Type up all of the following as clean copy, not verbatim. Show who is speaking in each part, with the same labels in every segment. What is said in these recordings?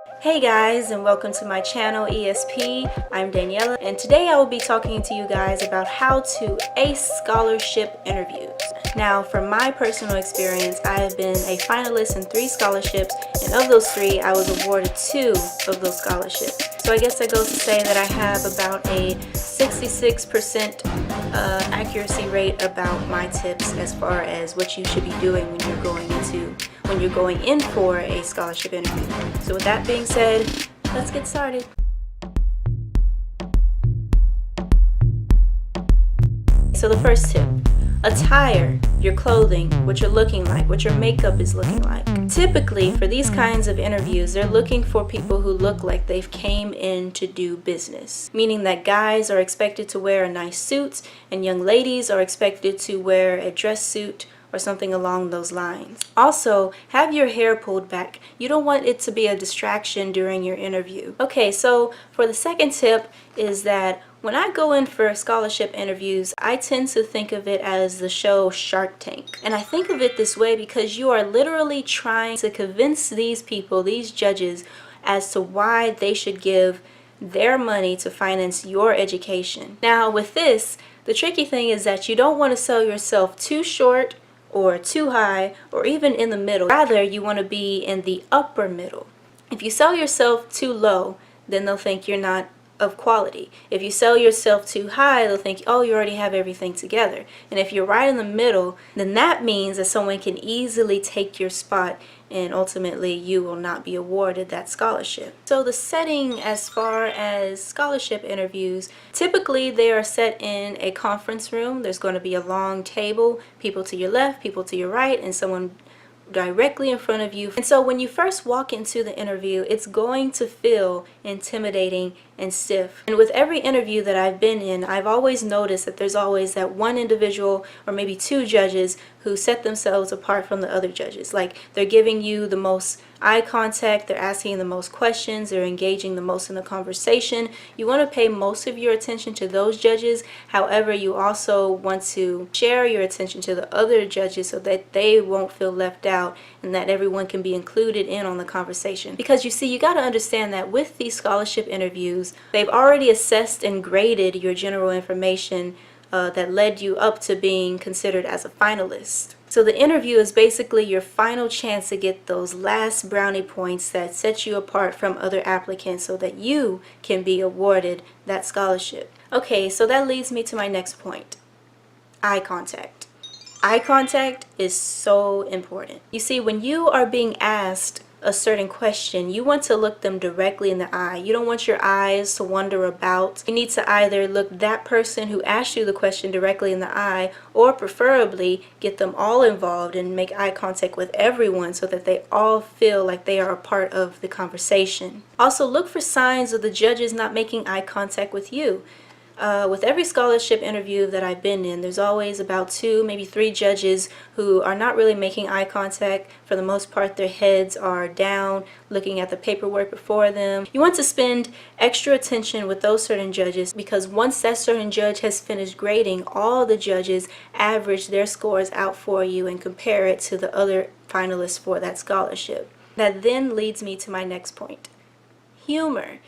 Speaker 1: Hey guys, and welcome to my channel ESP. I'm Daniela, and today I will be talking to you guys about how to ace scholarship interviews. Now, from my personal experience, I have been a finalist in 3 scholarships, and of those 3, I was awarded 2 of those scholarships. So I guess that goes to say that I have about a 66% accuracy rate about my tips as far as what you should be doing when you're going in for a scholarship interview. So with that being said, let's get started. So the first tip, attire, your clothing, what you're looking like, what your makeup is looking like. Typically, for these kinds of interviews, they're looking for people who look like they've came in to do business. Meaning that guys are expected to wear a nice suit and young ladies are expected to wear a dress suit or something along those lines. Also, have your hair pulled back. You don't want it to be a distraction during your interview. Okay, so for the second tip is that when I go in for scholarship interviews, I tend to think of it as the show Shark Tank. And I think of it this way because you are literally trying to convince these people, these judges, as to why they should give their money to finance your education. Now with this, the tricky thing is that you don't want to sell yourself too short or too high or even in the middle. Rather, you want to be in the upper middle. If you sell yourself too low, then they'll think you're not of quality. If you sell yourself too high, they'll think, oh, you already have everything together. And if you're right in the middle, then that means that someone can easily take your spot and ultimately you will not be awarded that scholarship. So the setting as far as scholarship interviews, typically they are set in a conference room. There's going to be a long table, people to your left, people to your right, and someone directly in front of you. And so when you first walk into the interview, it's going to feel intimidating and stiff. And with every interview that I've been in, I've always noticed that there's always that one individual or maybe 2 judges who set themselves apart from the other judges. Like they're giving you the most eye contact, they're asking the most questions, they're engaging the most in the conversation. You want to pay most of your attention to those judges. However, you also want to share your attention to the other judges so that they won't feel left out and that everyone can be included in on the conversation. Because you see, you got to understand that with these scholarship interviews, they've already assessed and graded your general information that led you up to being considered as a finalist. So the interview is basically your final chance to get those last brownie points that set you apart from other applicants so that you can be awarded that scholarship. Okay, so that leads me to my next point, eye contact. Eye contact is so important. You see, when you are being asked a certain question, you want to look them directly in the eye. You don't want your eyes to wander about. You need to either look that person who asked you the question directly in the eye, or preferably get them all involved and make eye contact with everyone so that they all feel like they are a part of the conversation. Also, look for signs of the judges not making eye contact with you. With every scholarship interview that I've been in, there's always about 2, maybe 3 judges who are not really making eye contact. For the most part, their heads are down, looking at the paperwork before them. You want to spend extra attention with those certain judges because once that certain judge has finished grading, all the judges average their scores out for you and compare it to the other finalists for that scholarship. That then leads me to my next point. Humor.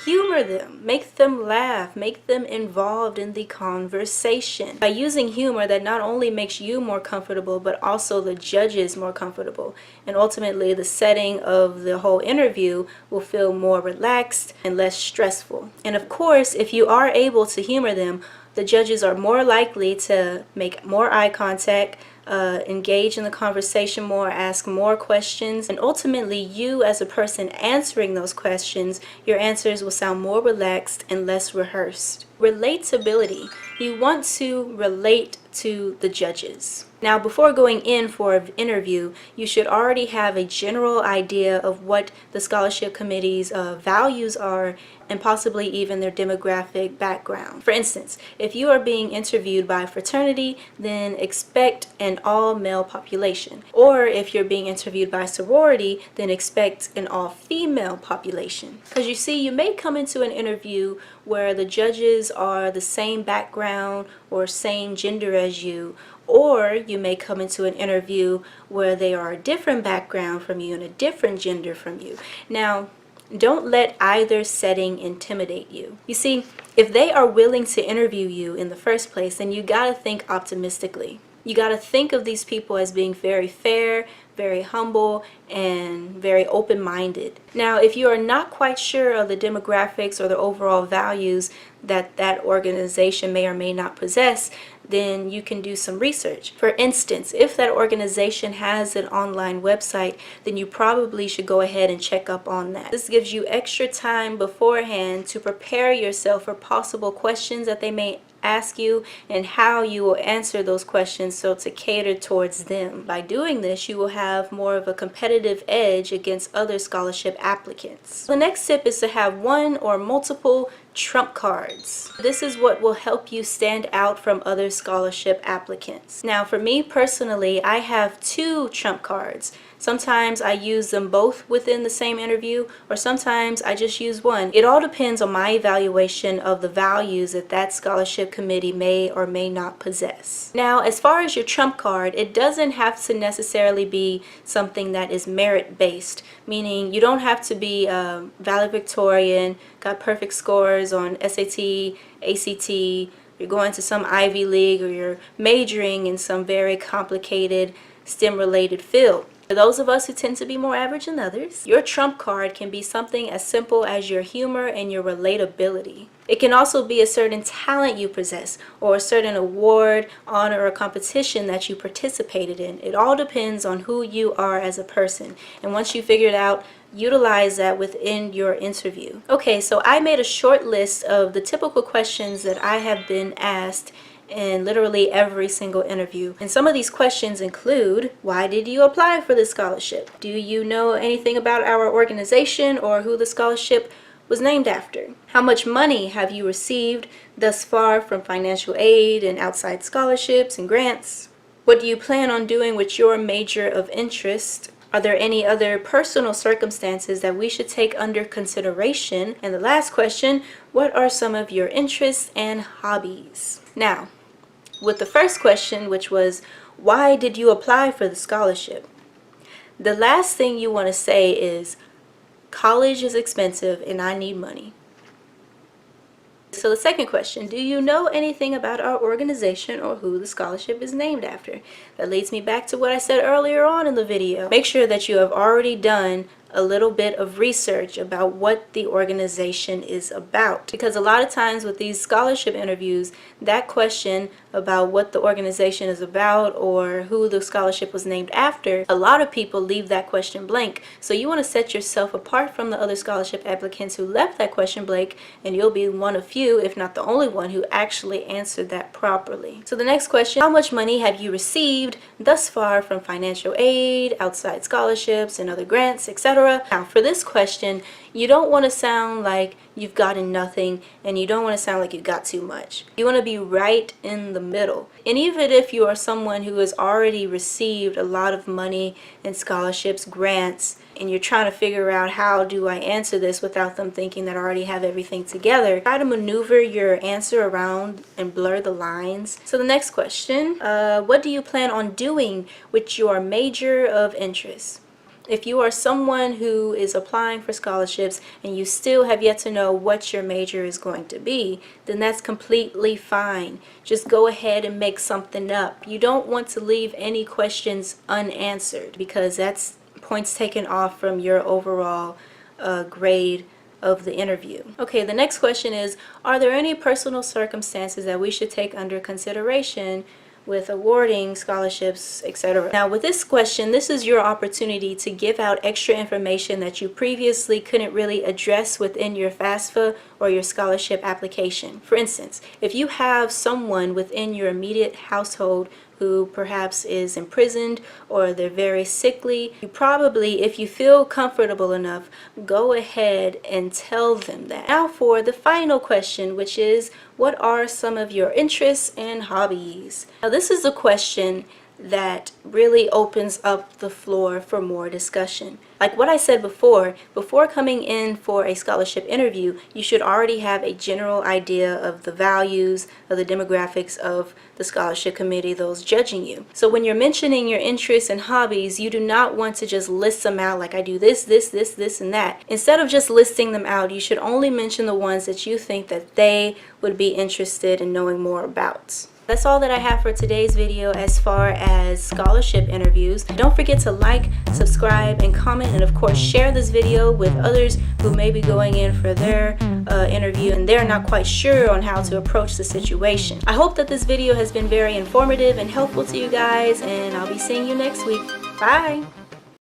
Speaker 1: Humor them, make them laugh, make them involved in the conversation. By using humor, that not only makes you more comfortable, but also the judges more comfortable. And ultimately, the setting of the whole interview will feel more relaxed and less stressful. And of course, if you are able to humor them, the judges are more likely to make more eye contact, engage in the conversation more, ask more questions, and ultimately you as a person answering those questions, your answers will sound more relaxed and less rehearsed. Relatability. You want to relate to the judges. Now, before going in for an interview, you should already have a general idea of what the scholarship committee's values are and possibly even their demographic background. For instance, if you are being interviewed by a fraternity, then expect an all-male population. Or if you're being interviewed by a sorority, then expect an all-female population. Because you see, you may come into an interview where the judges are the same background or same gender as you, or you may come into an interview where they are a different background from you and a different gender from you. Now, Don't let either setting intimidate you. You see, if they are willing to interview you in the first place, then you gotta think optimistically. You gotta think of these people as being very fair, very humble, and very open-minded. Now, if you are not quite sure of the demographics or the overall values that that organization may or may not possess, then you can do some research. For instance, if that organization has an online website, then you probably should go ahead and check up on that. This gives you extra time beforehand to prepare yourself for possible questions that they may ask you and how you will answer those questions so to cater towards them. By doing this, you will have more of a competitive edge against other scholarship applicants. The next tip is to have one or multiple trump cards. This is what will help you stand out from other scholarship applicants. Now, for me personally, I have 2 trump cards. Sometimes I use them both within the same interview, or sometimes I just use one. It all depends on my evaluation of the values that that scholarship committee may or may not possess. Now, as far as your trump card, it doesn't have to necessarily be something that is merit-based, meaning you don't have to be valedictorian, got perfect scores on SAT, ACT, you're going to some Ivy League, or you're majoring in some very complicated STEM-related field. For those of us who tend to be more average than others, your trump card can be something as simple as your humor and your relatability. It can also be a certain talent you possess, or a certain award, honor, or competition that you participated in. It all depends on who you are as a person. And once you figure it out, utilize that within your interview. Okay, so I made a short list of the typical questions that I have been asked in literally every single interview. And some of these questions include, why did you apply for this scholarship? Do you know anything about our organization or who the scholarship was named after? How much money have you received thus far from financial aid and outside scholarships and grants? What do you plan on doing with your major of interest? Are there any other personal circumstances that we should take under consideration? And the last question, what are some of your interests and hobbies? Now, with the first question, which was, why did you apply for the scholarship? The last thing you want to say is, college is expensive and I need money. So the second question, do you know anything about our organization or who the scholarship is named after? That leads me back to what I said earlier on in the video. Make sure that you have already done a little bit of research about what the organization is about, because a lot of times with these scholarship interviews, that question about what the organization is about or who the scholarship was named after, a lot of people leave that question blank. So you want to set yourself apart from the other scholarship applicants who left that question blank, and you'll be one of few, if not the only one, who actually answered that properly. So the next question, how much money have you received thus far from financial aid, outside scholarships, and other grants, etc.? Now, for this question, you don't want to sound like you've gotten nothing, and you don't want to sound like you got too much. You want to be right in the middle. And even if you are someone who has already received a lot of money and scholarships, grants, and you're trying to figure out how do I answer this without them thinking that I already have everything together, try to maneuver your answer around and blur the lines. So the next question, what do you plan on doing with your major of interest? If you are someone who is applying for scholarships and you still have yet to know what your major is going to be, then that's completely fine. Just go ahead and make something up. You don't want to leave any questions unanswered, because that's points taken off from your overall grade of the interview. Okay, the next question is, are there any personal circumstances that we should take under consideration with awarding scholarships, etc.? Now, with this question, this is your opportunity to give out extra information that you previously couldn't really address within your FAFSA or your scholarship application. For instance, if you have someone within your immediate household who perhaps is imprisoned or they're very sickly, you probably, if you feel comfortable enough, go ahead and tell them that. Now for the final question, which is, what are some of your interests and hobbies? Now this is a question that really opens up the floor for more discussion. Like what I said before coming in for a scholarship interview, you should already have a general idea of the values, of the demographics of the scholarship committee, those judging you. So when you're mentioning your interests and hobbies, you do not want to just list them out like I do this, and that. Instead of just listing them out, you should only mention the ones that you think that they would be interested in knowing more about. That's all that I have for today's video as far as scholarship interviews. Don't forget to like, subscribe, and comment, and of course share this video with others who may be going in for their interview and they're not quite sure on how to approach the situation. I hope that this video has been very informative and helpful to you guys, and I'll be seeing you next week. Bye!